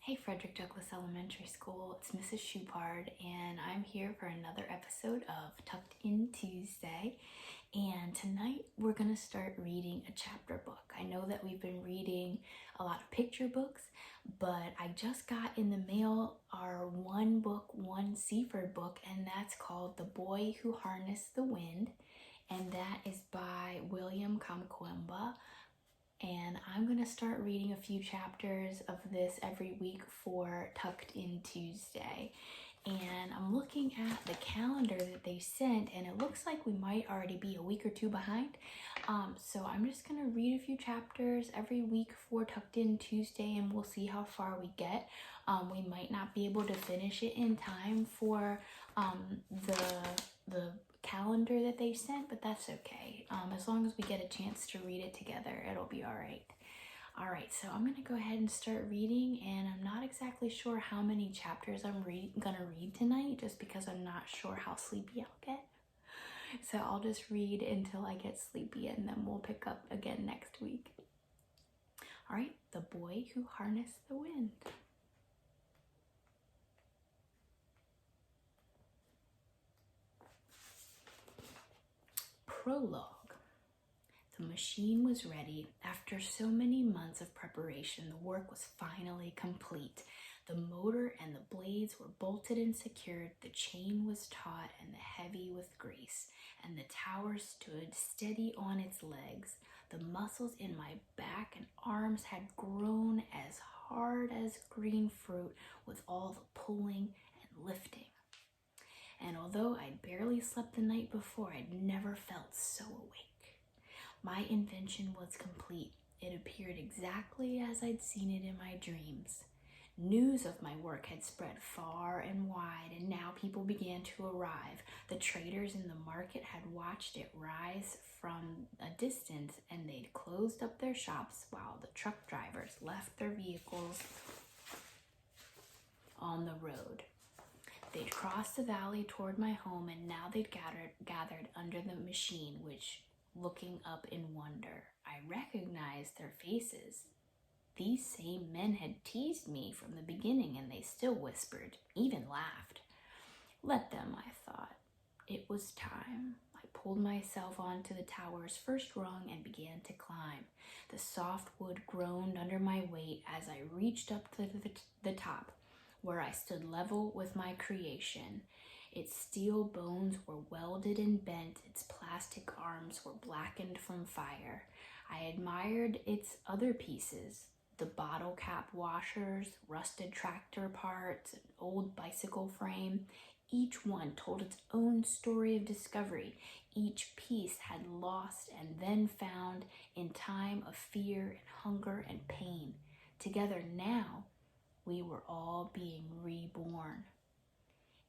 Hey Frederick Douglass Elementary School, it's Mrs. Shupard, and I'm here for another episode of Tucked In Tuesday. And tonight we're going to start reading a chapter book. I know that we've been reading a lot of picture books, but I just got in the mail our one book, one Seaford book, and that's called The Boy Who Harnessed the Wind, and that is by William Kamkwamba. And I'm going to start reading a few chapters of this every week for Tucked In Tuesday. And I'm looking at the calendar that they sent, and it looks like we might already be a week or two behind. So I'm just going to read a few chapters every week for Tucked In Tuesday, and we'll see how far we get. We might not be able to finish it in time for the calendar that they sent, but that's okay. As long as we get a chance to read it together, it'll be all right. All right, so I'm gonna go ahead and start reading, and I'm not exactly sure how many chapters I'm gonna read tonight, just because I'm not sure how sleepy I'll get. So I'll just read until I get sleepy, and then we'll pick up again next week. All right, The Boy Who Harnessed the Wind. Prologue. The machine was ready. After so many months of preparation, the work was finally complete. The motor and the blades were bolted and secured, the chain was taut and the heavy with grease, and the tower stood steady on its legs. The muscles in my back and arms had grown as hard as green fruit with all the pulling and lifting. And although I'd barely slept the night before, I'd never felt so awake. My invention was complete. It appeared exactly as I'd seen it in my dreams. News of my work had spread far and wide, and now people began to arrive. The traders in the market had watched it rise from a distance, and they'd closed up their shops while the truck drivers left their vehicles on the road. They'd crossed the valley toward my home, and now they'd gathered under the machine, which, looking up in wonder, I recognized their faces. These same men had teased me from the beginning, and they still whispered, even laughed. Let them, I thought. It was time. I pulled myself onto the tower's first rung and began to climb. The soft wood groaned under my weight as I reached up to the top, where I stood level with my creation. Its steel bones were welded and bent, its plastic arms were blackened from fire. I admired its other pieces, the bottle cap washers, rusted tractor parts, an old bicycle frame. Each one told its own story of discovery. Each piece had lost and then found in time of fear and hunger and pain. Together now, we were all being reborn.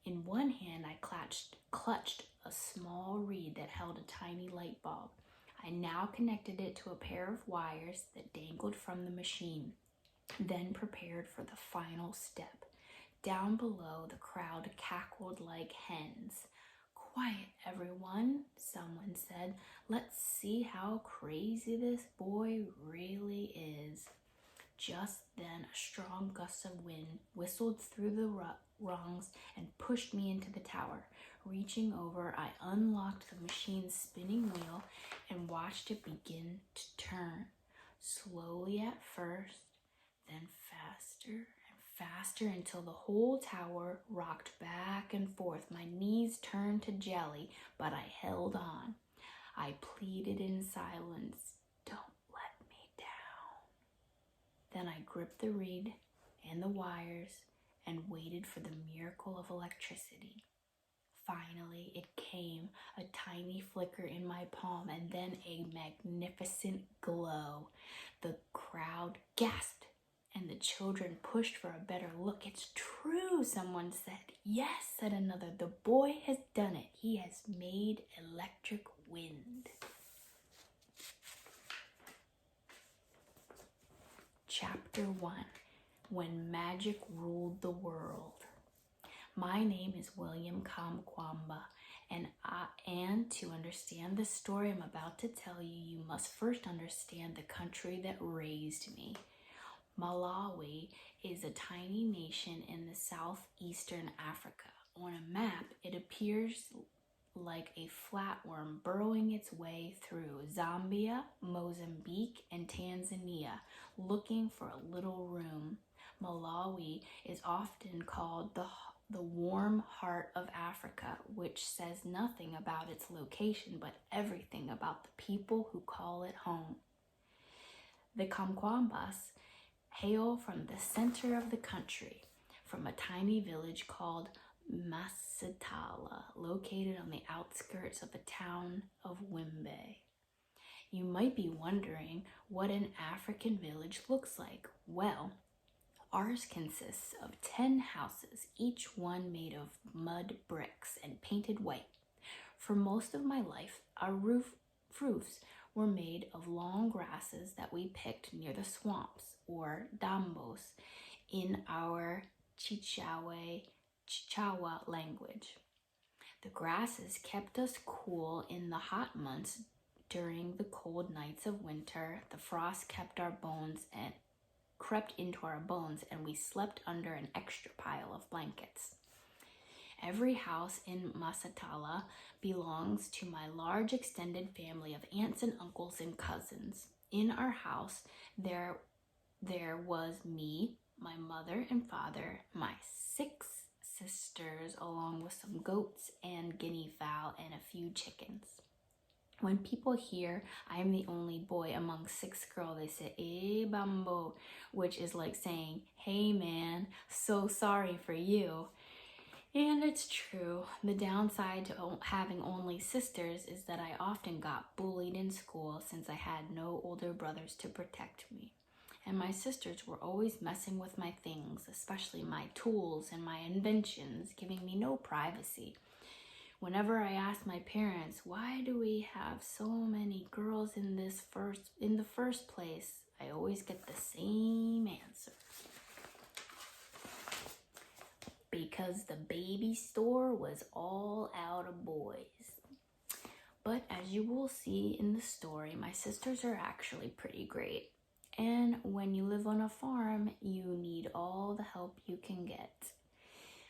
In one hand, I clutched a small reed that held a tiny light bulb. I now connected it to a pair of wires that dangled from the machine, then prepared for the final step. Down below, the crowd cackled like hens. Quiet, everyone, someone said. Let's see how crazy this boy really is. Just then, a strong gust of wind whistled through the rungs and pushed me into the tower. Reaching over, I unlocked the machine's spinning wheel and watched it begin to turn. Slowly at first, then faster and faster until the whole tower rocked back and forth. My knees turned to jelly, but I held on. I pleaded in silence, "Don't let me down." Then I gripped the reed and the wires and waited for the miracle of electricity. Finally, it came, a tiny flicker in my palm, and then a magnificent glow. The crowd gasped, and the children pushed for a better look. "It's true," someone said. "Yes," said another. "The boy has done it. He has made electric wind." Chapter 1, When Magic Ruled the World. My name is William Kamkwamba, and to understand the story I'm about to tell you, you must first understand the country that raised me. Malawi is a tiny nation in the southeastern Africa. On a map, it appears like a flatworm burrowing its way through Zambia, Mozambique, and Tanzania, looking for a little room. Malawi is often called the warm heart of Africa, which says nothing about its location but everything about the people who call it home. The Kamkwambas hail from the center of the country, from a tiny village called Masitala, located on the outskirts of the town of Wimbe. You might be wondering what an African village looks like. Well, ours consists of 10 houses, each one made of mud bricks and painted white. For most of my life, our roofs were made of long grasses that we picked near the swamps, or dambos, in our Chichawa language. The grasses kept us cool in the hot months. During the cold nights of winter, the frost kept our bones and crept into our bones, and we slept under an extra pile of blankets. Every house in Masatala belongs to my large extended family of aunts and uncles and cousins. In our house, there was me, my mother and father, my 6 sisters, along with some goats and guinea fowl and a few chickens. When people hear I am the only boy among 6 girls, they say, "Eh, bambo," which is like saying, "Hey man, so sorry for you." And it's true. The downside to having only sisters is that I often got bullied in school since I had no older brothers to protect me. And my sisters were always messing with my things, especially my tools and my inventions, giving me no privacy. Whenever I ask my parents, why do we have so many girls in the first place, I always get the same answer. Because the baby store was all out of boys. But as you will see in the story, my sisters are actually pretty great. And when you live on a farm, you need all the help you can get.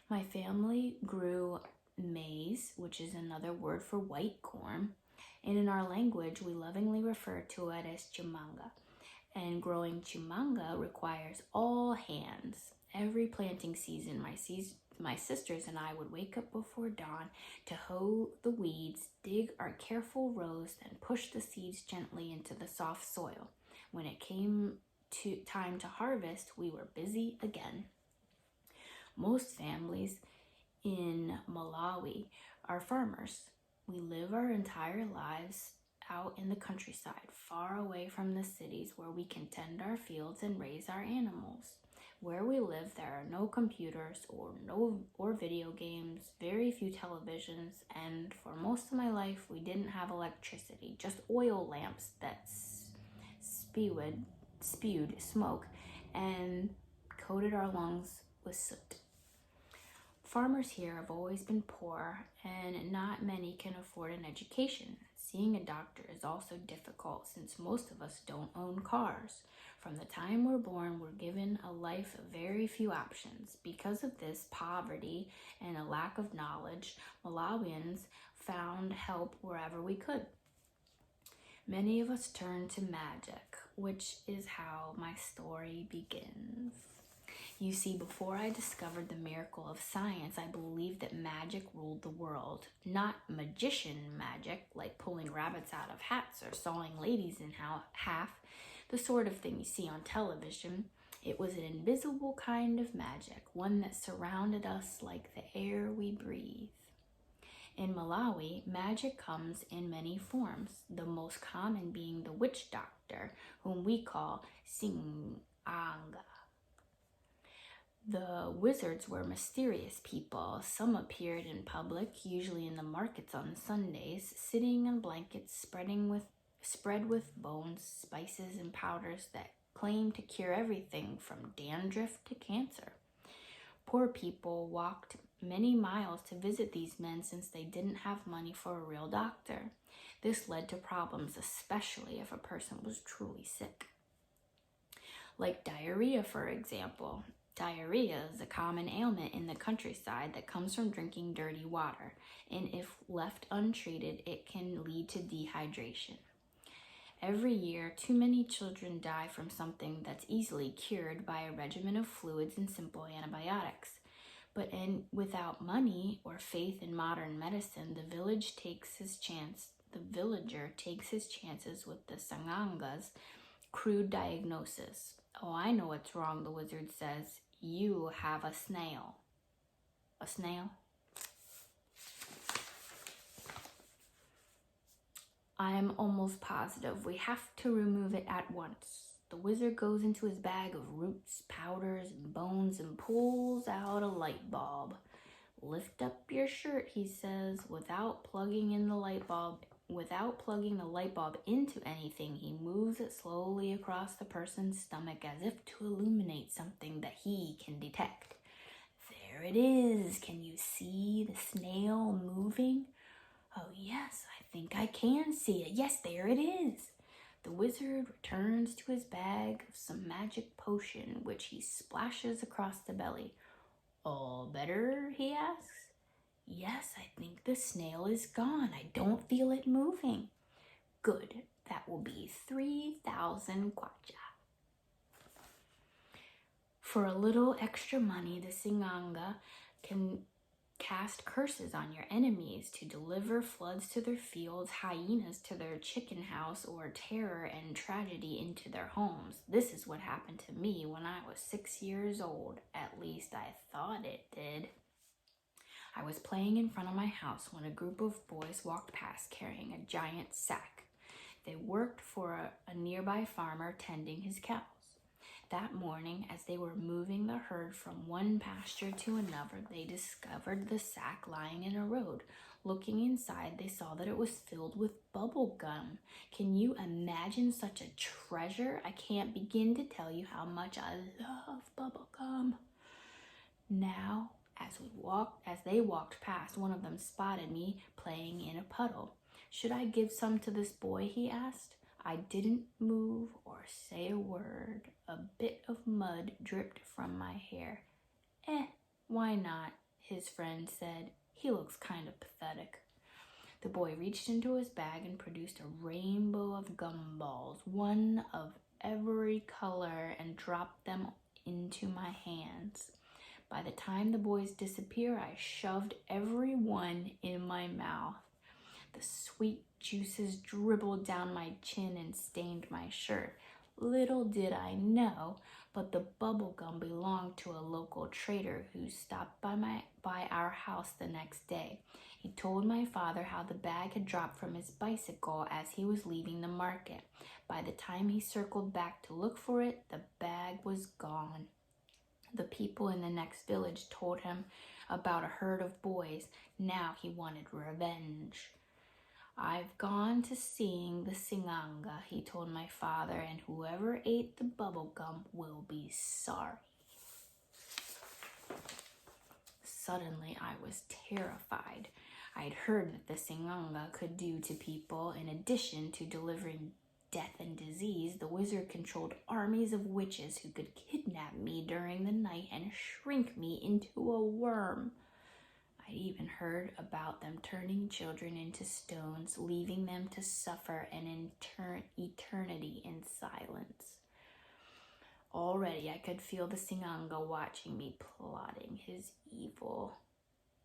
My family grew maize, which is another word for white corn, and in our language, we lovingly refer to it as chimanga. And growing chimanga requires all hands. Every planting season, my sisters and I would wake up before dawn to hoe the weeds, dig our careful rows, and push the seeds gently into the soft soil. When it came to time to harvest, we were busy again. Most families in Malawi are farmers. We live our entire lives out in the countryside, far away from the cities where we can tend our fields and raise our animals. Where we live, there are no computers or video games, very few televisions, and for most of my life, we didn't have electricity, just oil lamps that spewed smoke and coated our lungs with soot. Farmers here have always been poor, and not many can afford an education. Seeing a doctor is also difficult since most of us don't own cars. From the time we're born, we're given a life of very few options. Because of this poverty and a lack of knowledge, Malawians found help wherever we could. Many of us turn to magic, which is how my story begins. You see, before I discovered the miracle of science, I believed that magic ruled the world. Not magician magic, like pulling rabbits out of hats or sawing ladies in half, the sort of thing you see on television. It was an invisible kind of magic, one that surrounded us like the air we breathe. In Malawi, magic comes in many forms, the most common being the witch doctor, whom we call Sing'anga. The wizards were mysterious people. Some appeared in public, usually in the markets on Sundays, sitting on blankets spread with bones, spices, and powders that claimed to cure everything from dandruff to cancer. Poor people walked many miles to visit these men since they didn't have money for a real doctor. This led to problems, especially if a person was truly sick. like diarrhea, for example. Diarrhea is a common ailment in the countryside that comes from drinking dirty water, and if left untreated, it can lead to dehydration. Every year, too many children die from something that's easily cured by a regimen of fluids and simple antibiotics. But without money or faith in modern medicine, the villager takes his chances with the Sanganga's crude diagnosis. "Oh, I know what's wrong," the wizard says. "You have a snail." A snail? "I'm almost positive we have to remove it at once." The wizard goes into his bag of roots, powders, and bones and pulls out a light bulb. "Lift up your shirt," he says. Without plugging the light bulb into anything, he moves it slowly across the person's stomach as if to illuminate something that he can detect. "There it is. Can you see the snail moving?" "Oh, yes, I think I can see it. Yes, there it is." The wizard returns to his bag of some magic potion, which he splashes across the belly. "All better?" he asks. "Yes, I think the snail is gone. I don't feel it moving." "Good. That will be 3,000 kwacha." For a little extra money, the Singanga can cast curses on your enemies, to deliver floods to their fields, hyenas to their chicken house, or terror and tragedy into their homes. This is what happened to me when I was 6 years old. At least I thought it did. I was playing in front of my house when a group of boys walked past carrying a giant sack. They worked for a nearby farmer tending his cows. That morning, as they were moving the herd from one pasture to another, they discovered the sack lying in a road. Looking inside, they saw that it was filled with bubble gum. Can you imagine such a treasure? I can't begin to tell you how much I love bubble gum. Now, as they walked past, one of them spotted me playing in a puddle. "Should I give some to this boy?" he asked. I didn't move or say a word. A bit of mud dripped from my hair. Why not?" his friend said. "He looks kind of pathetic." The boy reached into his bag and produced a rainbow of gumballs, one of every color, and dropped them into my hands. By the time the boys disappeared, I shoved every one in my mouth. The sweet juices dribbled down my chin and stained my shirt. Little did I know, but the bubble gum belonged to a local trader who stopped by our house the next day. He told my father how the bag had dropped from his bicycle as he was leaving the market. By the time he circled back to look for it, the bag was gone. The people in the next village told him about a herd of boys. Now he wanted revenge. "I've gone to seeing the Singanga," he told my father, "and whoever ate the bubble gum will be sorry." Suddenly, I was terrified. I'd heard that the Singanga could do to people. In addition to delivering death and disease, the wizard controlled armies of witches who could kidnap me during the night and shrink me into a worm. I'd even heard about them turning children into stones, leaving them to suffer an eternity in silence. Already I could feel the Singanga watching me, plotting his evil.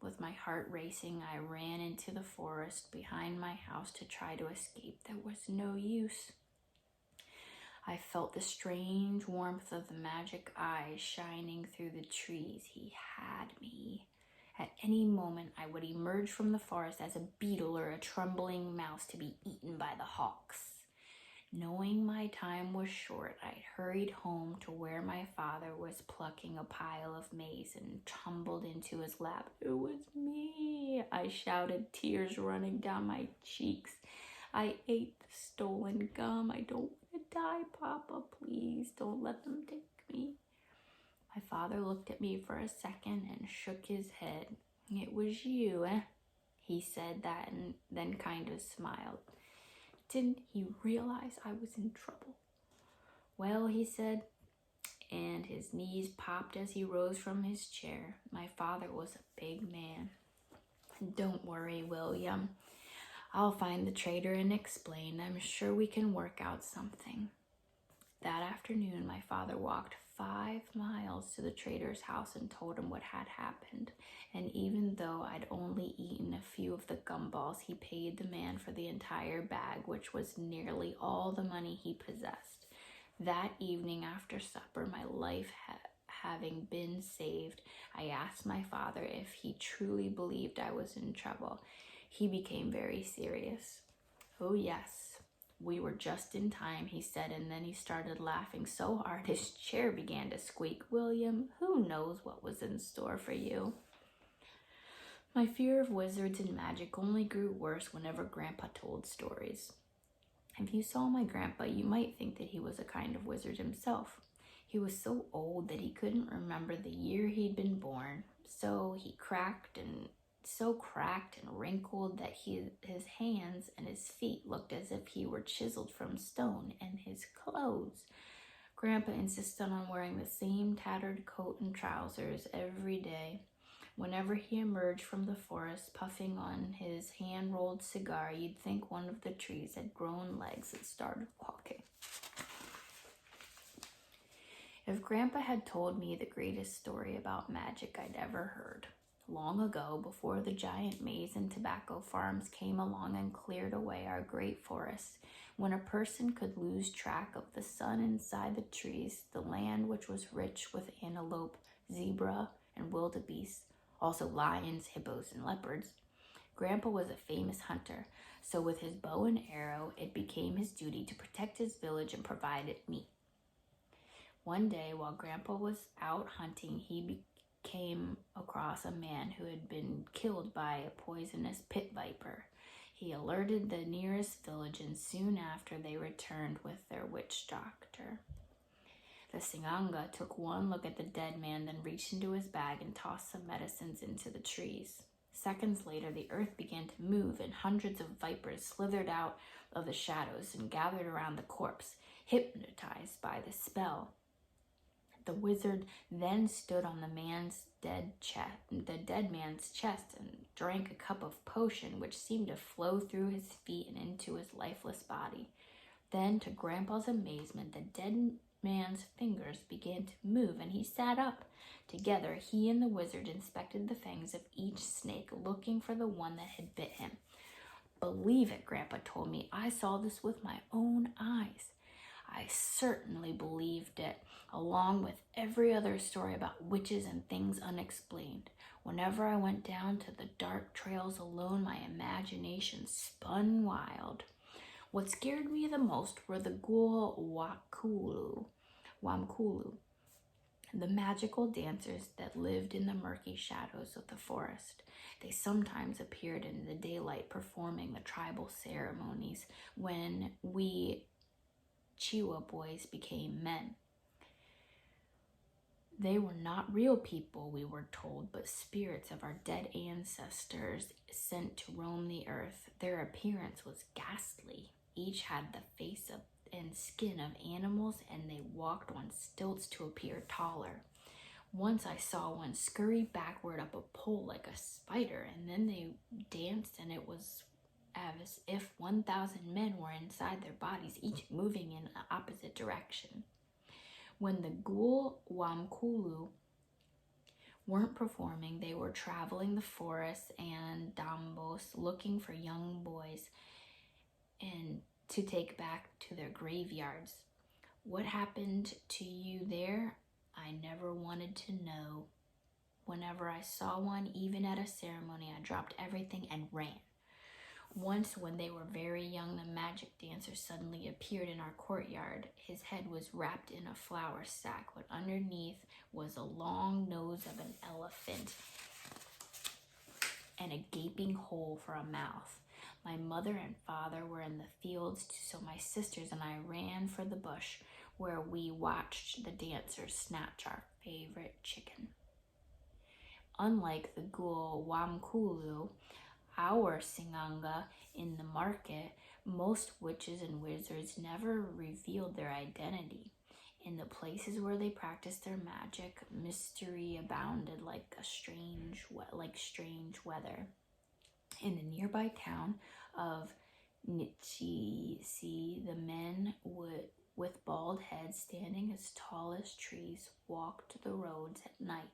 With my heart racing, I ran into the forest behind my house to try to escape. There was no use. I felt the strange warmth of the magic eyes shining through the trees. He had me. At any moment, I would emerge from the forest as a beetle or a trembling mouse to be eaten by the hawks. Knowing my time was short, I hurried home to where my father was plucking a pile of maize and tumbled into his lap. "It was me," I shouted, tears running down my cheeks. "I ate the stolen gum. I don't want to die, Papa. Please don't let them take me." My father looked at me for a second and shook his head. "It was you, eh?" He said that and then kind of smiled. Didn't he realize I was in trouble? "Well," he said, and his knees popped as he rose from his chair. My father was a big man. Don't worry, William. I'll find the traitor and explain. I'm sure we can work out something. That afternoon, my father walked 5 miles to the trader's house and told him what had happened. And even though I'd only eaten a few of the gumballs, he paid the man for the entire bag, which was nearly all the money he possessed. That evening after supper, my life having been saved, I asked my father if he truly believed I was in trouble. He became very serious. Oh, yes, we were just in time, he said, and then he started laughing so hard his chair began to squeak. William, who knows what was in store for you? My fear of wizards and magic only grew worse whenever Grandpa told stories. If you saw my grandpa, you might think that he was a kind of wizard himself. He was so old that he couldn't remember the year he'd been born, so cracked and wrinkled that his hands and his feet looked as if he were chiseled from stone, and his clothes. Grandpa insisted on wearing the same tattered coat and trousers every day. Whenever he emerged from the forest, puffing on his hand-rolled cigar, you'd think one of the trees had grown legs and started walking. If Grandpa had told me the greatest story about magic I'd ever heard, long ago, before the giant maize and tobacco farms came along and cleared away our great forests, when a person could lose track of the sun inside the trees, the land which was rich with antelope, zebra, and wildebeest, also lions, hippos, and leopards. Grandpa was a famous hunter, so with his bow and arrow, it became his duty to protect his village and provide it meat. One day, while Grandpa was out hunting, he came across a man who had been killed by a poisonous pit viper. He alerted the nearest village, and soon after they returned with their witch doctor. The Singanga took one look at the dead man, then reached into his bag and tossed some medicines into the trees. Seconds later, the earth began to move, and hundreds of vipers slithered out of the shadows and gathered around the corpse, hypnotized by the spell. The wizard then stood on the dead man's chest and drank a cup of potion which seemed to flow through his feet and into his lifeless body. Then, to Grandpa's amazement, the dead man's fingers began to move and he sat up. Together, he and the wizard inspected the fangs of each snake, looking for the one that had bit him. Believe it, Grandpa told me, I saw this with my own eyes. I certainly believed it, along with every other story about witches and things unexplained. Whenever I went down to the dark trails alone, my imagination spun wild. What scared me the most were the ghoul Wamkulu, the magical dancers that lived in the murky shadows of the forest. They sometimes appeared in the daylight performing the tribal ceremonies when we Chiwa boys became men. They were not real people, we were told, but spirits of our dead ancestors sent to roam the earth. Their appearance was ghastly. Each had the face and skin of animals, and they walked on stilts to appear taller. Once I saw one scurry backward up a pole like a spider, and then they danced, and it was as if 1,000 men were inside their bodies, each moving in an opposite direction. When the ghoul Wamkulu weren't performing, they were traveling the forests and dambos looking for young boys and to take back to their graveyards. What happened to you there? I never wanted to know. Whenever I saw one, even at a ceremony, I dropped everything and ran. Once, when they were very young, the magic dancer suddenly appeared in our courtyard. His head was wrapped in a flour sack, but underneath was a long nose of an elephant and a gaping hole for a mouth. My mother and father were in the fields, so my sisters and I ran for the bush, where we watched the dancers snatch our favorite chicken. Unlike the ghoul Wamkulu, our Singanga in the market, most witches and wizards never revealed their identity. In In the places where they practiced their magic, mystery abounded like strange weather. In the nearby town of Nichisi, the men with bald heads standing as tall as trees walked the roads at night.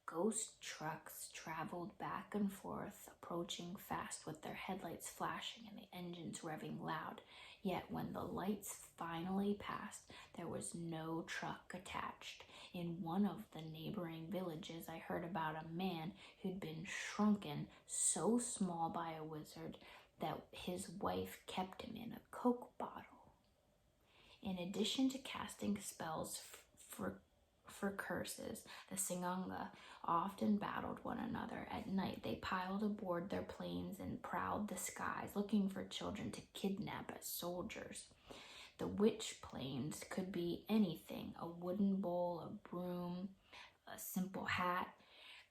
Ghost trucks traveled back and forth, approaching fast with their headlights flashing and the engines revving loud. Yet when the lights finally passed, there was no truck attached. In one of the neighboring villages, I heard about a man who'd been shrunken so small by a wizard that his wife kept him in a Coke bottle. In addition to casting spells for curses, the Singanga often battled one another. At night, they piled aboard their planes and prowled the skies, looking for children to kidnap as soldiers. The witch planes could be anything: a wooden bowl, a broom, a simple hat,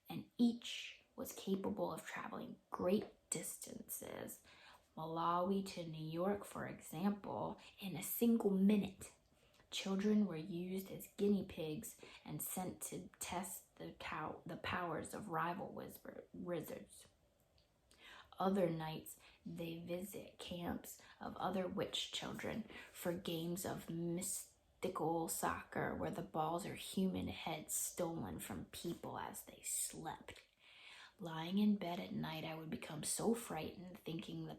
and each was capable of traveling great distances. Malawi to New York, for example, in a single minute. Children were used as guinea pigs and sent to test the powers of rival wizards. Other nights, they visit camps of other witch children for games of mystical soccer where the balls are human heads stolen from people as they slept. Lying in bed at night, I would become so frightened thinking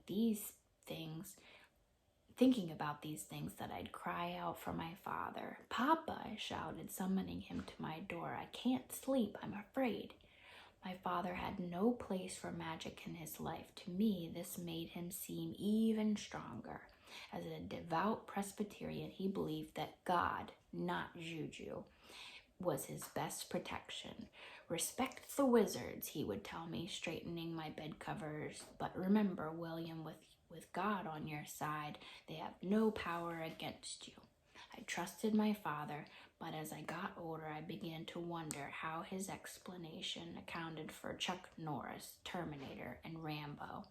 about these things that I'd cry out for my father. "Papa," I shouted, summoning him to my door. "I can't sleep. I'm afraid." My father had no place for magic in his life. To me, this made him seem even stronger. As a devout Presbyterian, he believed that God, not juju, was his best protection. "Respect the wizards," he would tell me, straightening my bed covers. "But remember, William, with God on your side, they have no power against you." I trusted my father, but as I got older, I began to wonder how his explanation accounted for Chuck Norris, Terminator, and Rambo,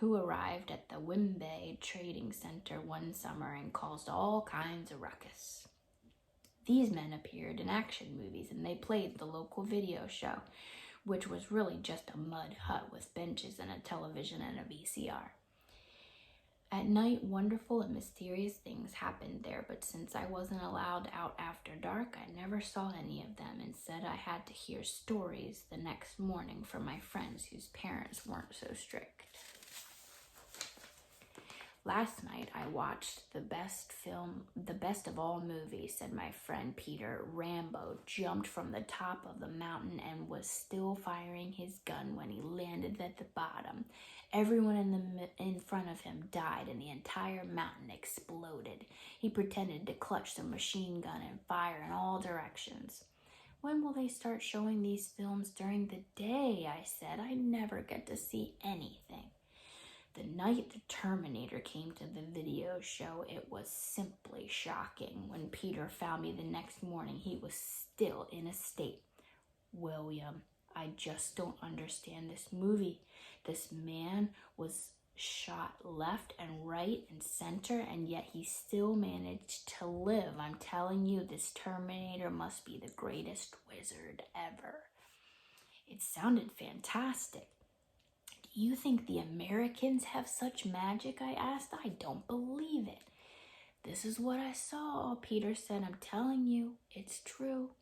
who arrived at the Wimbe Trading Center one summer and caused all kinds of ruckus. These men appeared in action movies, and they played the local video show, which was really just a mud hut with benches and a television and a VCR. At night, wonderful and mysterious things happened there, but since I wasn't allowed out after dark, I never saw any of them. Instead, I had to hear stories the next morning from my friends whose parents weren't so strict. "Last night, I watched the best of all movies," said my friend Peter. "Rambo jumped from the top of the mountain and was still firing his gun when he landed at the bottom. Everyone in front of him died and the entire mountain exploded. He pretended to clutch the machine gun and fire in all directions." "When will they start showing these films during the day?" I said. "I never get to see anything." The night the Terminator came to the video show, it was simply shocking. When Peter found me the next morning, he was still in a state. "William, I just don't understand this movie. This man was shot left and right and center, and yet he still managed to live. I'm telling you, this Terminator must be the greatest wizard ever." It sounded fantastic. "Do you think the Americans have such magic?" I asked. "I don't believe it." "This is what I saw," Peter said. "I'm telling you, it's true."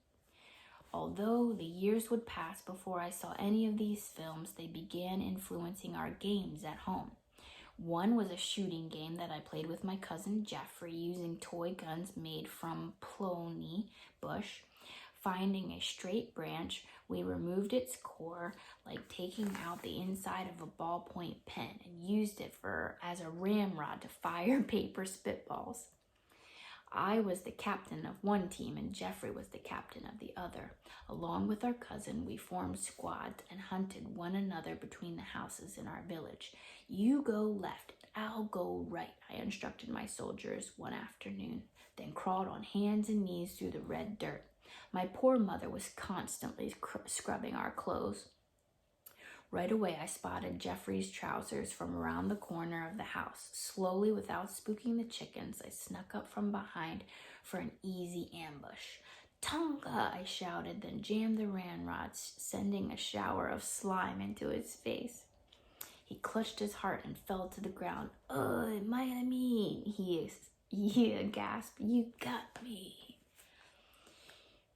Although the years would pass before I saw any of these films, they began influencing our games at home. One was a shooting game that I played with my cousin Jeffrey using toy guns made from plony bush. Finding a straight branch, we removed its core, like taking out the inside of a ballpoint pen, and used it as a ramrod to fire paper spitballs. I was the captain of one team and Jeffrey was the captain of the other. Along with our cousin, we formed squads and hunted one another between the houses in our village. "You go left, I'll go right," I instructed my soldiers one afternoon, then crawled on hands and knees through the red dirt. My poor mother was constantly scrubbing our clothes. Right away, I spotted Jeffrey's trousers from around the corner of the house. Slowly, without spooking the chickens, I snuck up from behind for an easy ambush. "Tonka!" I shouted, then jammed the ramrods, sending a shower of slime into his face. He clutched his heart and fell to the ground. "Oh, my mean," he gasped. "You got me."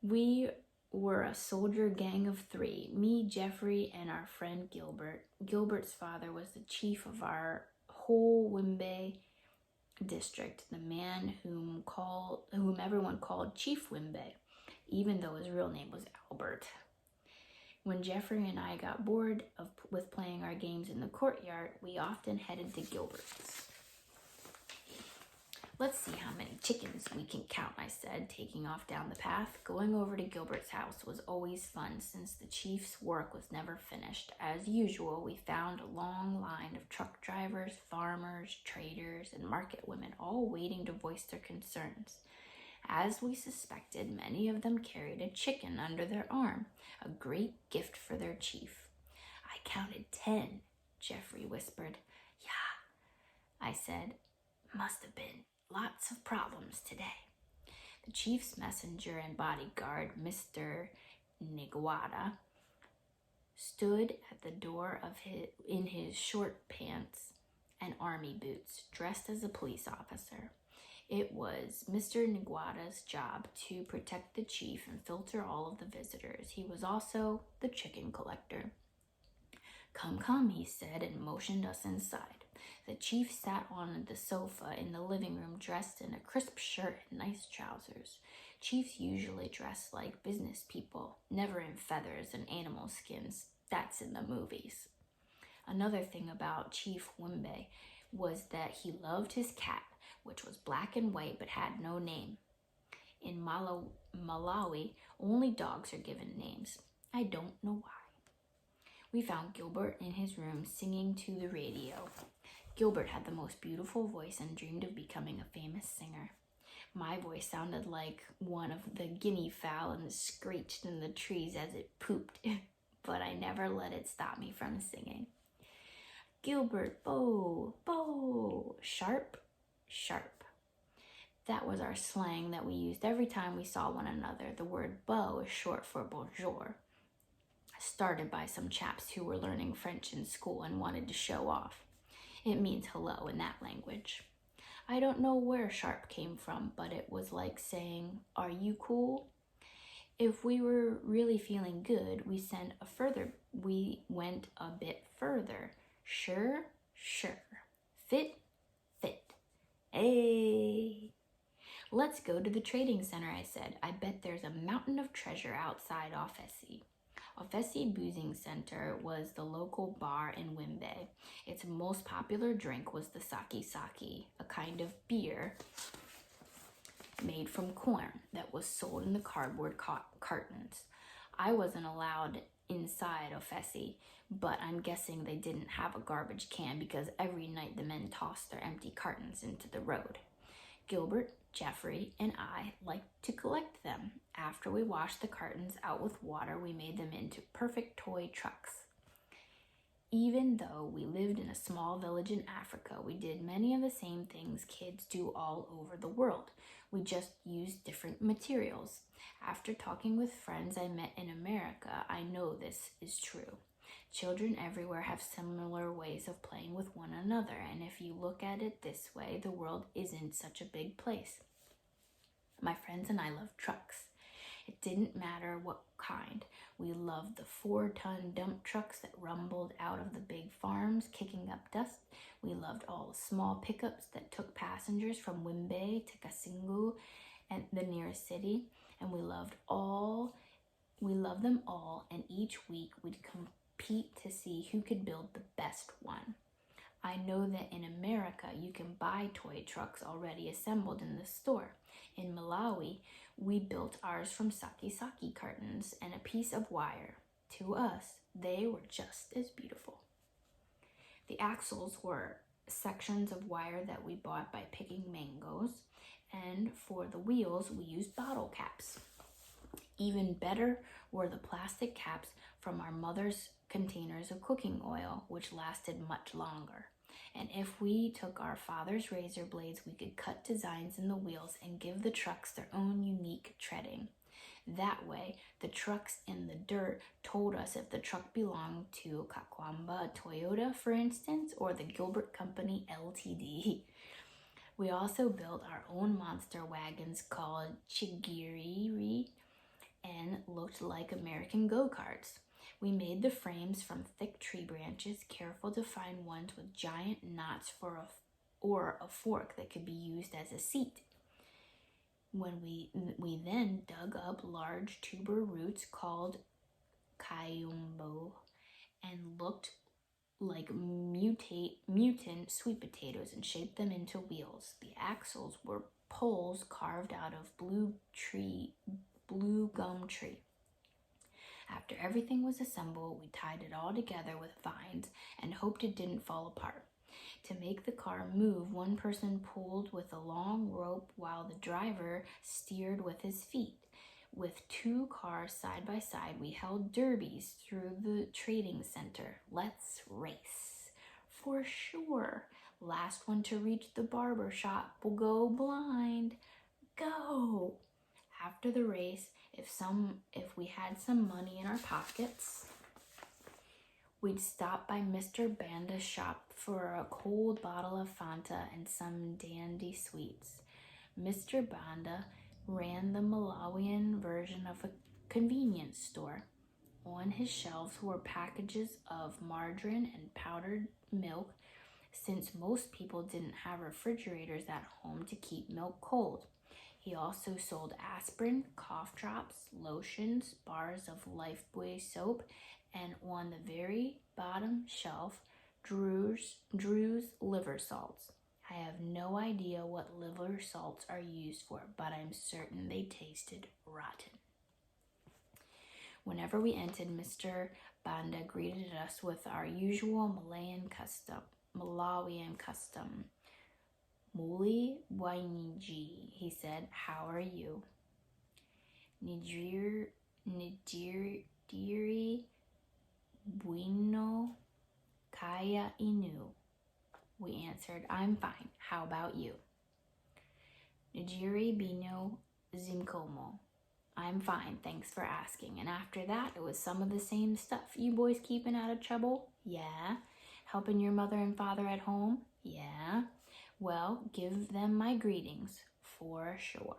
We were a soldier gang of 3, me, Jeffrey, and our friend Gilbert. Gilbert's father was the chief of our whole Wimbe district, the man whom everyone called Chief Wimbe, even though his real name was Albert. When Jeffrey and I got bored with playing our games in the courtyard, we often headed to Gilbert's. "Let's see how many chickens we can count," I said, taking off down the path. Going over to Gilbert's house was always fun since the chief's work was never finished. As usual, we found a long line of truck drivers, farmers, traders, and market women all waiting to voice their concerns. As we suspected, many of them carried a chicken under their arm, a great gift for their chief. "I counted 10, Jeffrey whispered. "Yeah," I said. "Must have been lots of problems today." The chief's messenger and bodyguard, Mr. Nigwada, stood at the door in his short pants and army boots, dressed as a police officer. It was Mr. Nigwada's job to protect the chief and filter all of the visitors. He was also the chicken collector. Come, he said, and motioned us inside. The chief sat on the sofa in the living room, dressed in a crisp shirt and nice trousers. Chiefs usually dress like business people, never in feathers and animal skins. That's in the movies. Another thing about Chief Wimbe was that he loved his cat, which was black and white but had no name. In Malawi, only dogs are given names. I don't know why. We found Gilbert in his room singing to the radio. Gilbert had the most beautiful voice and dreamed of becoming a famous singer. My voice sounded like one of the guinea fowl and screeched in the trees as it pooped, but I never let it stop me from singing. "Gilbert, bow, bow, sharp, sharp." That was our slang that we used every time we saw one another. The word beau is short for bonjour, started by some chaps who were learning French in school and wanted to show off. It means hello in that language. I don't know where sharp came from, but it was like saying, "Are you cool?" If we were really feeling good, we went a bit further. "Sure, sure. Fit, fit. Hey." "Let's go to the trading center," I said. "I bet there's a mountain of treasure outside Ofesi." Ofesi Boozing Center was the local bar in Wimbe. Its most popular drink was the sake, a kind of beer made from corn that was sold in the cardboard cartons. I wasn't allowed inside Ofesi, but I'm guessing they didn't have a garbage can because every night the men tossed their empty cartons into the road. Gilbert, Jeffrey, and I liked to collect them. After we washed the cartons out with water, we made them into perfect toy trucks. Even though we lived in a small village in Africa, we did many of the same things kids do all over the world. We just used different materials. After talking with friends I met in America, I know this is true. Children everywhere have similar ways of playing with one another, and if you look at it this way, the world isn't such a big place. My friends and I loved trucks. It didn't matter what kind. We loved the 4-ton dump trucks that rumbled out of the big farms, kicking up dust. We loved all the small pickups that took passengers from Wimbe to Kasingu and the nearest city, and we loved them all, and each week we'd compete to see who could build the best one. I know that in America you can buy toy trucks already assembled in the store. In Malawi, we built ours from sake cartons and a piece of wire. To us, they were just as beautiful. The axles were sections of wire that we bought by picking mangoes, and for the wheels, we used bottle caps. Even better were the plastic caps from our mother's containers of cooking oil, which lasted much longer. And if we took our father's razor blades, we could cut designs in the wheels and give the trucks their own unique treading. That way, the trucks in the dirt told us if the truck belonged to Kamkwamba Toyota, for instance, or the Gilbert Company Ltd. We also built our own monster wagons called chigiri and looked like American go-karts. We made the frames from thick tree branches, careful to find ones with giant knots or a fork that could be used as a seat. When we then dug up large tuber roots called kayumbo and looked like mutant sweet potatoes and shaped them into wheels. The axles were poles carved out of blue gum tree. After everything was assembled, we tied it all together with vines and hoped it didn't fall apart. To make the car move, one person pulled with a long rope while the driver steered with his feet. With two cars side by side, we held derbies through the trading center. Let's race. For sure. Last one to reach the barber shop will go blind. Go! After the race, if we had some money in our pockets, we'd stop by Mr. Banda's shop for a cold bottle of Fanta and some dandy sweets. Mr. Banda ran the Malawian version of a convenience store. On his shelves were packages of margarine and powdered milk, since most people didn't have refrigerators at home to keep milk cold. He also sold aspirin, cough drops, lotions, bars of Lifebuoy soap, and on the very bottom shelf, Drew's liver salts. I have no idea what liver salts are used for, but I'm certain they tasted rotten. Whenever we entered, Mr. Banda greeted us with our usual Malawian custom. Muli Wainiji, he said, how are you? Nigiri Bueno Kaya Inu. We answered, I'm fine. How about you? Nigiri Bino Zimkomo. I'm fine, thanks for asking. And after that, it was some of the same stuff. You boys keeping out of trouble? Yeah. Helping your mother and father at home? Yeah. Well, give them my greetings, for sure.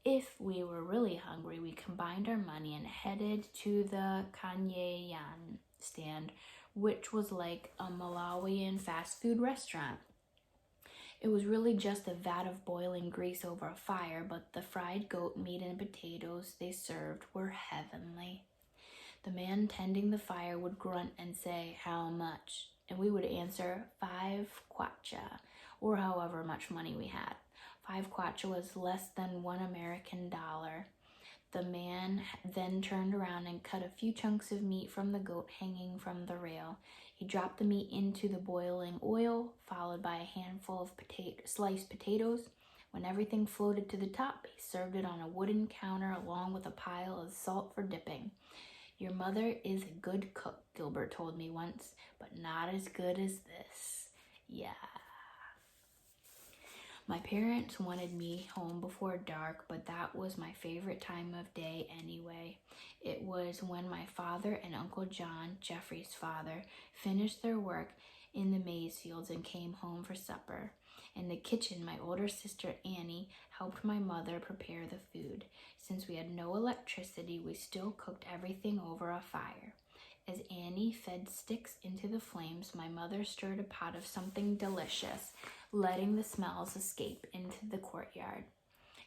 If we were really hungry, we combined our money and headed to the Kanyeyan stand, which was like a Malawian fast food restaurant. It was really just a vat of boiling grease over a fire, but the fried goat meat and potatoes they served were heavenly. The man tending the fire would grunt and say, how much? And we would answer, 5 kwacha, or however much money we had. 5 kwacha was less than $1 American. The man then turned around and cut a few chunks of meat from the goat hanging from the rail. He dropped the meat into the boiling oil, followed by a handful of sliced potatoes. When everything floated to the top, he served it on a wooden counter along with a pile of salt for dipping. Your mother is a good cook, Gilbert told me once, but not as good as this. Yeah. My parents wanted me home before dark, but that was my favorite time of day anyway. It was when my father and Uncle John, Jeffrey's father, finished their work in the maize fields and came home for supper. In the kitchen, my older sister Annie helped my mother prepare the food. Since we had no electricity, we still cooked everything over a fire. As Annie fed sticks into the flames, my mother stirred a pot of something delicious, letting the smells escape into the courtyard.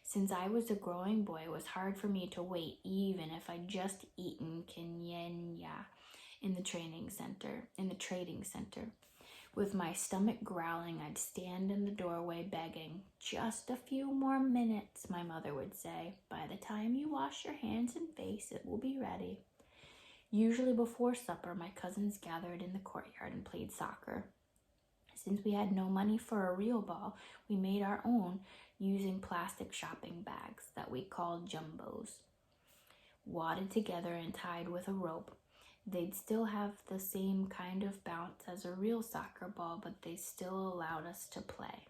Since I was a growing boy, it was hard for me to wait, even if I'd just eaten kinyenya in the trading center. With my stomach growling, I'd stand in the doorway begging. Just a few more minutes, my mother would say. By the time you wash your hands and face, it will be ready. Usually before supper, my cousins gathered in the courtyard and played soccer. Since we had no money for a real ball, we made our own using plastic shopping bags that we called jumbos. wadded together and tied with a rope. They'd still have the same kind of bounce as a real soccer ball, but they still allowed us to play.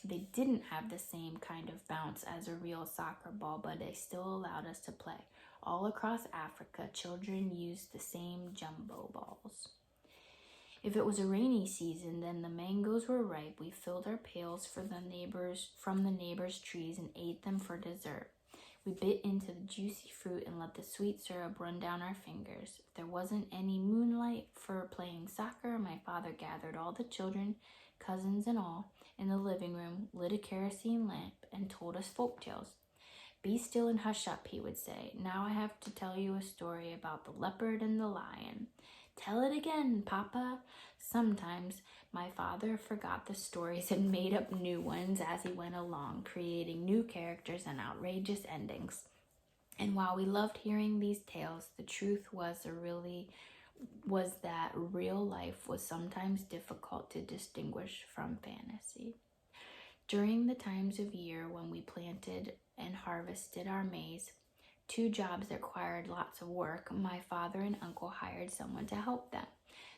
They didn't have the same kind of bounce as a real soccer ball, but they still allowed us to play. All across Africa, children used the same jumbo balls. If it was a rainy season, then the mangoes were ripe. We filled our pails from the neighbors' trees and ate them for dessert. We bit into the juicy fruit and let the sweet syrup run down our fingers. If there wasn't any moonlight for playing soccer, my father gathered all the children, cousins and all, in the living room, lit a kerosene lamp, and told us folk tales. Be still and hush up, he would say. Now I have to tell you a story about the leopard and the lion. Tell it again, Papa. Sometimes my father forgot the stories and made up new ones as he went along, creating new characters and outrageous endings. And while we loved hearing these tales, the truth was that real life was sometimes difficult to distinguish from fantasy. During the times of year when we planted and harvested our maize, 2 jobs that required lots of work, my father and uncle hired someone to help them.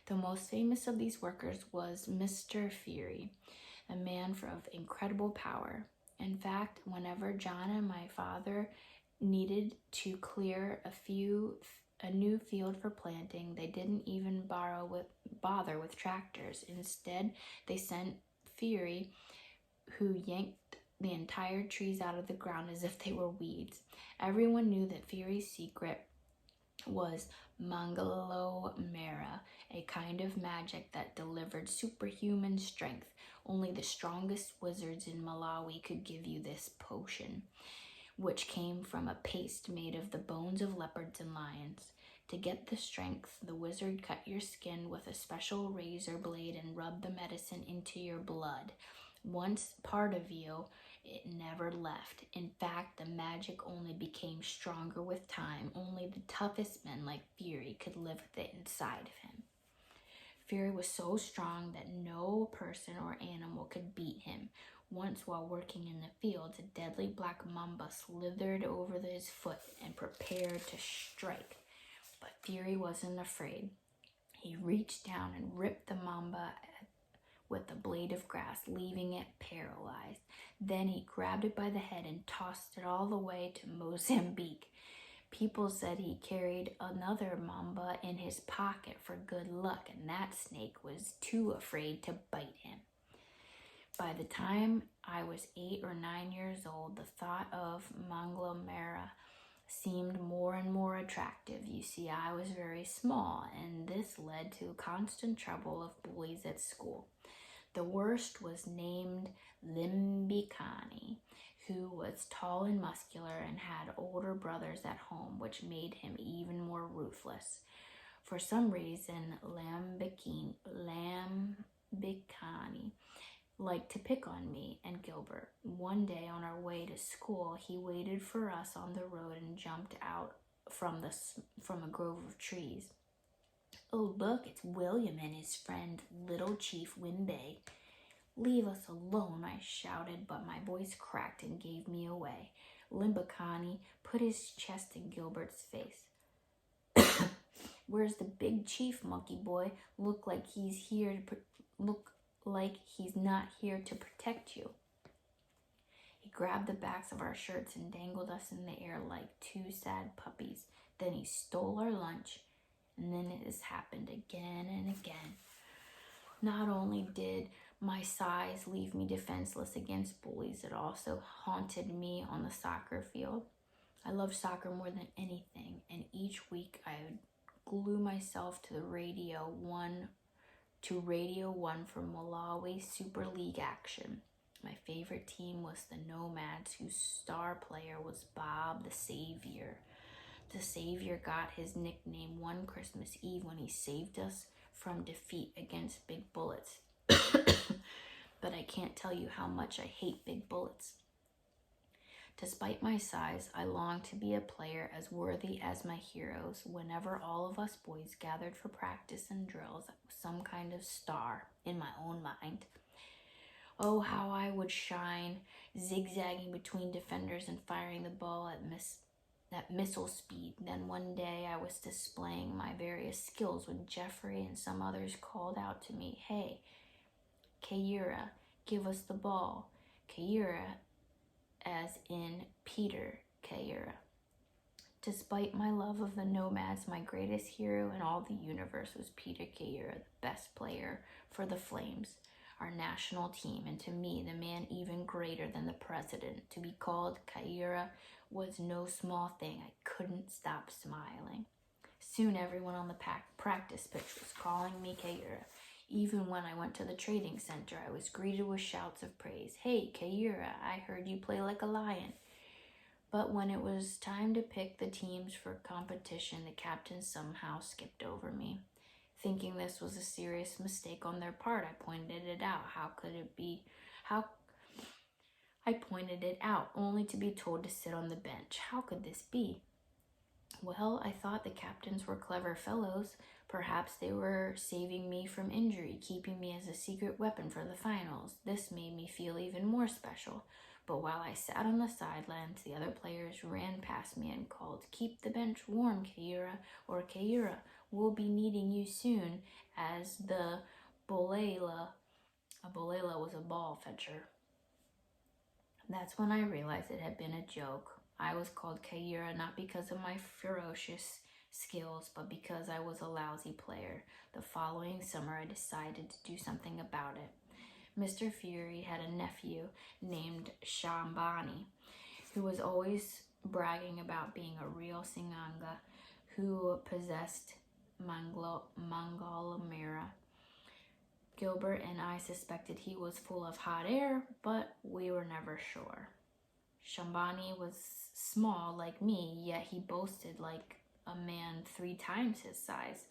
The most famous of these workers was Mr. Fury, a man of incredible power. In fact, whenever John and my father needed to clear a new field for planting, they didn't even bother with tractors. Instead, they sent Fury, who yanked the entire trees out of the ground as if they were weeds. Everyone knew that Fury's secret was Mangalo Mera, a kind of magic that delivered superhuman strength. Only the strongest wizards in Malawi could give you this potion, which came from a paste made of the bones of leopards and lions. To get the strength, the wizard cut your skin with a special razor blade and rubbed the medicine into your blood. Once part of you, it never left. In fact, the magic only became stronger with time. Only the toughest men like Fury could live with it inside of him. Fury was so strong that no person or animal could beat him. Once, while working in the fields, a deadly black mamba slithered over his foot and prepared to strike. But Fury wasn't afraid. He reached down and ripped the mamba with a blade of grass, leaving it paralyzed. Then he grabbed it by the head and tossed it all the way to Mozambique. People said he carried another mamba in his pocket for good luck, and that snake was too afraid to bite him. By the time I was 8 or 9 years old, the thought of Mangala Mera seemed more and more attractive. You see, I was very small, and this led to constant trouble of bullies at school. The worst was named Limbikani, who was tall and muscular and had older brothers at home, which made him even more ruthless. For some reason, Lambikani liked to pick on me and Gilbert. One day on our way to school, he waited for us on the road and jumped out from a grove of trees. Oh, look, it's William and his friend, Little Chief Wimbe. Leave us alone, I shouted, but my voice cracked and gave me away. Limbikani put his chest in Gilbert's face. Where's the big chief, monkey boy? Look like he's not here to protect you. He grabbed the backs of our shirts and dangled us in the air like 2 sad puppies. Then he stole our lunch, and then it has happened again and again. Not only did my size leave me defenseless against bullies, it also haunted me on the soccer field. I loved soccer more than anything, and each week I would glue myself to Radio 1 for Malawi Super League action. My favorite team was the Nomads, whose star player was Bob the Savior. The Savior got his nickname one Christmas Eve when he saved us from defeat against big bullets. But I can't tell you how much I hate big bullets. Despite my size, I longed to be a player as worthy as my heroes. Whenever all of us boys gathered for practice and drills, I was some kind of star in my own mind. Oh, how I would shine, zigzagging between defenders and firing the ball at that missile speed. Then one day I was displaying my various skills when Jeffrey and some others called out to me, "Hey, Kaira, give us the ball." Kaira, as in Peter Kaira. Despite my love of the Nomads, my greatest hero in all the universe was Peter Kaira, the best player for the Flames, our national team, and to me, the man even greater than the president. To be called Kaira was no small thing. I couldn't stop smiling. Soon everyone on the practice pitch was calling me Kaira. Even when I went to the trading center, I was greeted with shouts of praise. "Hey, Kaira, I heard you play like a lion." But when it was time to pick the teams for competition, the captain somehow skipped over me. Thinking this was a serious mistake on their part, I pointed it out. How could it be? I pointed it out, only to be told to sit on the bench. How could this be? Well, I thought the captains were clever fellows. Perhaps they were saving me from injury, keeping me as a secret weapon for the finals. This made me feel even more special. But while I sat on the sidelines, the other players ran past me and called, "Keep the bench warm, Kaira," or "Kaira, we'll be needing you soon," as the bolela. A bolela was a ball fetcher. That's when I realized it had been a joke. I was called Kaira not because of my ferocious skills, but because I was a lousy player. The following summer, I decided to do something about it. Mr. Fury had a nephew named Shambani, who was always bragging about being a real Singanga who possessed Mangalamera. Gilbert and I suspected he was full of hot air, but we were never sure. Shambani was small like me, yet he boasted like a man 3 times his size.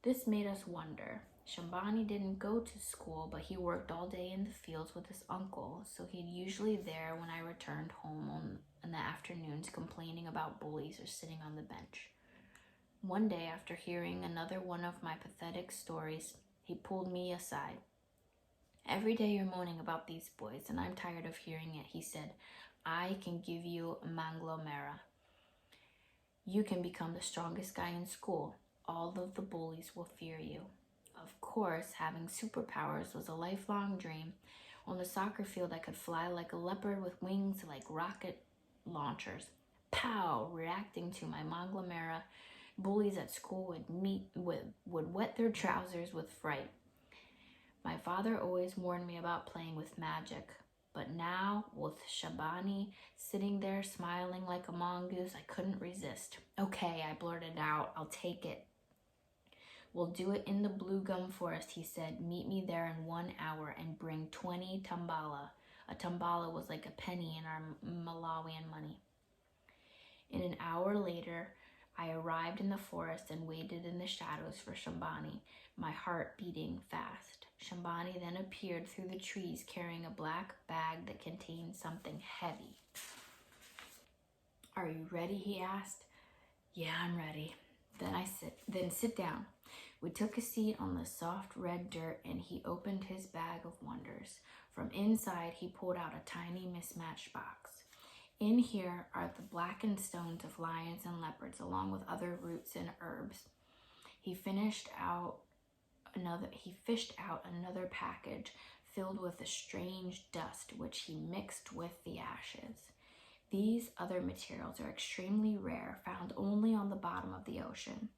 This made us wonder. Shambani didn't go to school, but he worked all day in the fields with his uncle, so he'd usually there when I returned home in the afternoons complaining about bullies or sitting on the bench. One day, after hearing another one of my pathetic stories, he pulled me aside. "Every day you're moaning about these boys, and I'm tired of hearing it," he said. "I can give you Manglomera. You can become the strongest guy in school. All of the bullies will fear you." Of course, having superpowers was a lifelong dream. On the soccer field, I could fly like a leopard with wings like rocket launchers. Pow! Reacting to my Manglomera, bullies at school would wet their trousers with fright. My father always warned me about playing with magic. But now, with Shabani sitting there smiling like a mongoose, I couldn't resist. "Okay," I blurted out, "I'll take it." "We'll do it in the Blue Gum Forest," he said. "Meet me there in 1 hour and bring 20 tambala." A tambala was like a penny in our Malawian money. In an hour later, I arrived in the forest and waited in the shadows for Shambani, my heart beating fast. Shambani then appeared through the trees carrying a black bag that contained something heavy. "Are you ready?" he asked. "Yeah, I'm ready." Then sit down." We took a seat on the soft red dirt and he opened his bag of wonders. From inside, he pulled out a tiny mismatched box. "In here are the blackened stones of lions and leopards, along with other roots and herbs." He fished out another package filled with a strange dust, which he mixed with the ashes. "These other materials are extremely rare, found only on the bottom of the ocean."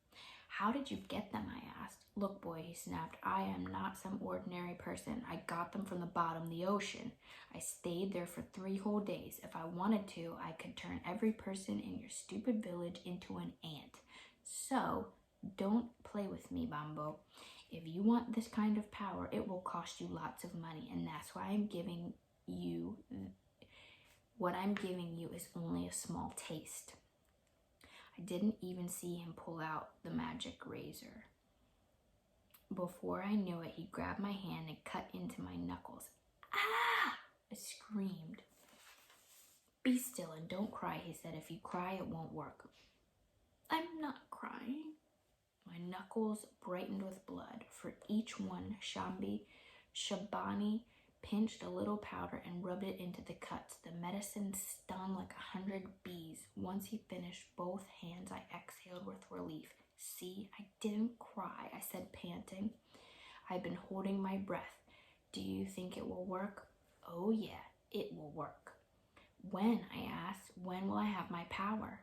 "How did you get them?" I asked. "Look, boy," he snapped, "I am not some ordinary person. I got them from the bottom of the ocean. I stayed there for 3 whole days. If I wanted to, I could turn every person in your stupid village into an ant. So, don't play with me, Bambo. If you want this kind of power, it will cost you lots of money, and that's why what I'm giving you is only a small taste." I didn't even see him pull out the magic razor. Before I knew it, he grabbed my hand and cut into my knuckles. "Ah!" I screamed. "Be still and don't cry," he said. "If you cry, it won't work." "I'm not crying." My knuckles brightened with blood. For each one, Shabani pinched a little powder and rubbed it into the cuts. The medicine stung like 100 bees. Once he finished both hands, I exhaled with relief. See, I didn't cry, I said, panting. I've been holding my breath. Do you think it will work? Oh yeah, it will work. When? I asked. When will I have my power?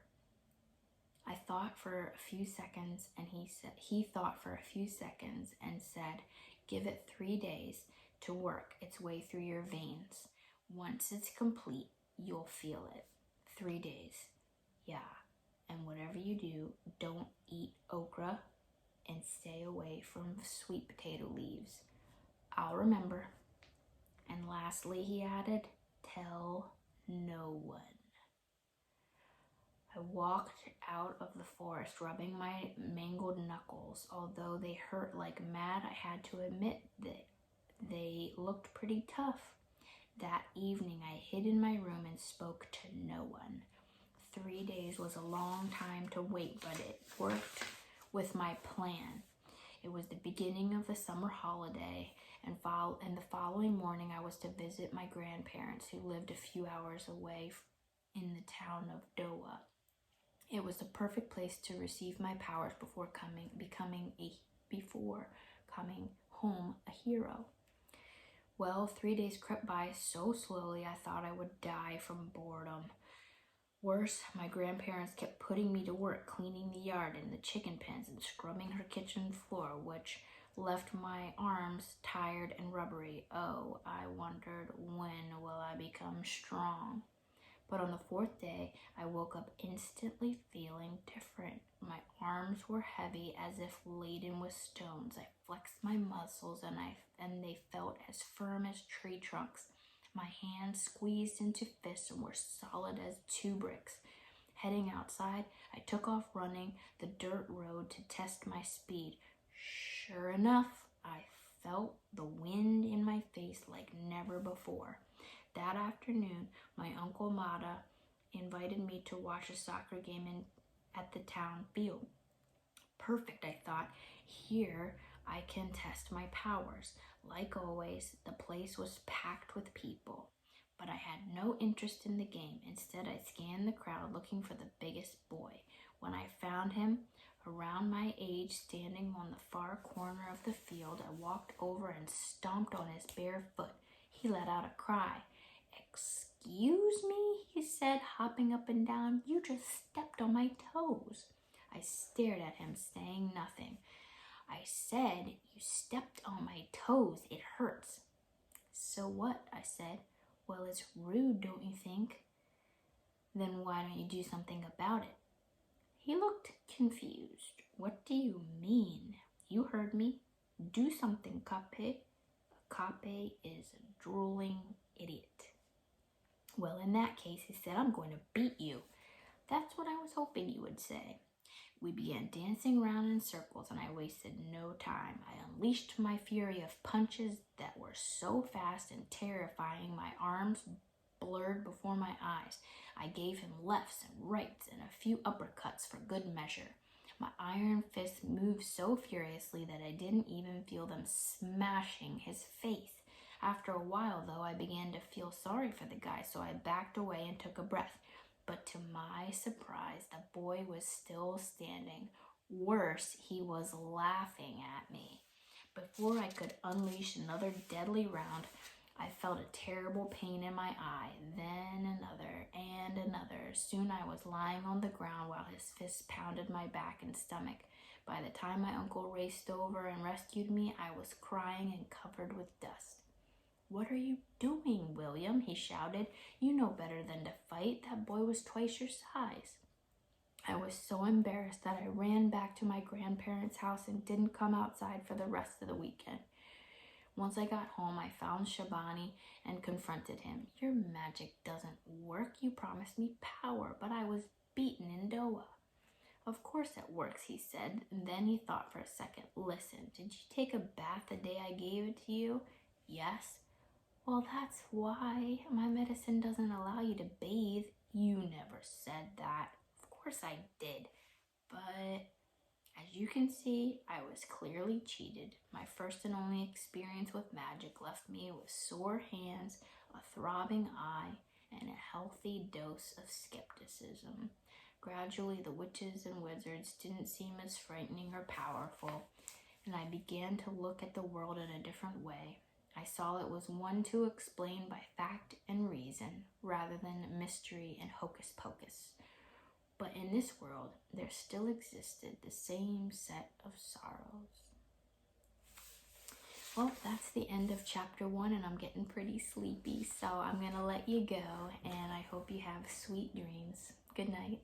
I thought for a few seconds, and he thought for a few seconds and said, give it 3 days to work its way through your veins. Once it's complete, you'll feel it. 3 days. Yeah. And whatever you do, don't eat okra and stay away from sweet potato leaves. I'll remember. And lastly, he added, tell no one. I walked out of the forest, rubbing my mangled knuckles. Although they hurt like mad, I had to admit that they looked pretty tough. That evening, I hid in my room and spoke to no one. 3 days was a long time to wait, but it worked with my plan. It was the beginning of the summer holiday, and the following morning I was to visit my grandparents, who lived a few hours away in the town of Dowa. It was the perfect place to receive my powers before coming home a hero. Well, 3 days crept by so slowly I thought I would die from boredom. Worse, my grandparents kept putting me to work cleaning the yard and the chicken pens and scrubbing her kitchen floor, which left my arms tired and rubbery. Oh, I wondered, when will I become strong? But on the 4th day, I woke up instantly feeling different. My arms were heavy as if laden with stones. I flexed my muscles and they felt as firm as tree trunks. My hands squeezed into fists and were solid as 2 bricks. Heading outside, I took off running the dirt road to test my speed. Sure enough, I felt the wind in my face like never before. That afternoon, my Uncle Mata invited me to watch a soccer game at the town field. Perfect, I thought. Here I can test my powers. Like always, the place was packed with people, but I had no interest in the game. Instead, I scanned the crowd looking for the biggest boy. When I found him, around my age, standing on the far corner of the field, I walked over and stomped on his bare foot. He let out a cry. Excuse me, he said, hopping up and down. You just stepped on my toes. I stared at him, saying nothing. I said, you stepped on my toes. It hurts. So what? I said. Well, it's rude, don't you think? Then why don't you do something about it? He looked confused. What do you mean? You heard me. Do something, Kape. Kape is a drooling idiot. Well, in that case, he said, I'm going to beat you. That's what I was hoping you would say. We began dancing around in circles, and I wasted no time. I unleashed my fury of punches that were so fast and terrifying, my arms blurred before my eyes. I gave him lefts and rights and a few uppercuts for good measure. My iron fists moved so furiously that I didn't even feel them smashing his face. After a while, though, I began to feel sorry for the guy, so I backed away and took a breath. But to my surprise, the boy was still standing. Worse, he was laughing at me. Before I could unleash another deadly round, I felt a terrible pain in my eye, then another and another. Soon I was lying on the ground while his fists pounded my back and stomach. By the time my uncle raced over and rescued me, I was crying and covered with dust. What are you doing, William? He shouted. You know better than to fight. That boy was twice your size. I was so embarrassed that I ran back to my grandparents' house and didn't come outside for the rest of the weekend. Once I got home, I found Shabani and confronted him. Your magic doesn't work. You promised me power, but I was beaten in Doha. Of course it works, he said, and then he thought for a second. Listen, did you take a bath the day I gave it to you? Yes. Well, that's why my medicine doesn't allow you to bathe. You never said that. Of course I did. But As you can see, I was clearly cheated. My first and only experience with magic left me with sore hands, a throbbing eye, and a healthy dose of skepticism. Gradually, the witches and wizards didn't seem as frightening or powerful, and I began to look at the world in a different way. I saw it was one to explain by fact and reason, rather than mystery and hocus pocus. But in this world, there still existed the same set of sorrows. Well, that's the end of chapter 1, and I'm getting pretty sleepy, so I'm going to let you go, and I hope you have sweet dreams. Good night.